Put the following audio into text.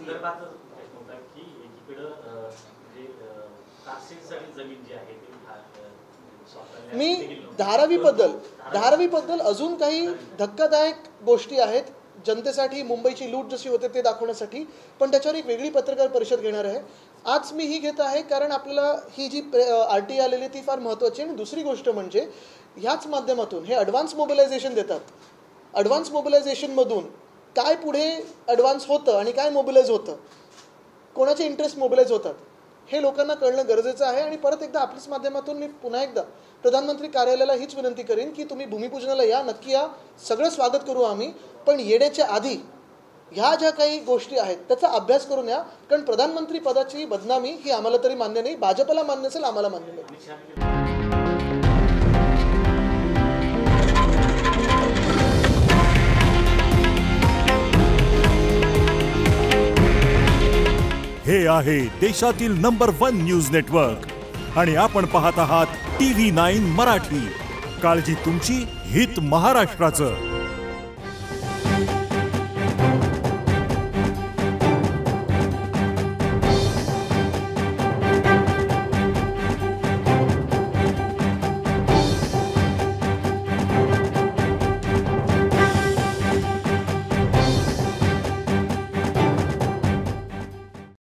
संदर्भात प्रश्न होता की एकीकडे जे तारसीसाठी जमीन जी आहे ती मी धारावीबद्दल अजून काही धक्कादायक गोष्टी आहेत जनतेसाठी, मुंबईची लूट जशी होते ते दाखवण्यासाठी, पण त्याच्यावर एक वेगळी पत्रकार परिषद घेणार आहे. आज मी ही घेत आहे कारण आपल्याला ही जी RTI आलेली ती फार महत्त्वाची आहे. आणि दुसरी गोष्ट म्हणजे ह्याच माध्यमातून हे ॲडव्हान्स मोबिलायझेशन देतात. ॲडव्हान्स मोबिलायझेशनमधून काय पुढे ॲडव्हान्स होतं आणि काय मोबिलाइज होतं, कोणाचे इंटरेस्ट मोबिलाइज होतात हे लोकांना कळणं गरजेचं आहे. आणि परत एकदा आपल्याच माध्यमातून मी पुन्हा एकदा प्रधानमंत्री कार्यालयाला हीच विनंती करेन की तुम्ही भूमिपूजनाला या, नक्की या, सगळं स्वागत करू आम्ही, पण येण्याच्या आधी ह्या ज्या काही गोष्टी आहेत त्याचा अभ्यास करून या. कारण प्रधानमंत्री पदाची बदनामी ही आम्हाला तरी मान्य नाही, भाजपला मान्य असेल, आम्हाला मान्य नाही. हे आहे देशातील नंबर 1 न्यूज नेटवर्क आणि आपण पाहत आहात TV9 मराठी. काळजी तुमची, हित महाराष्ट्राचं.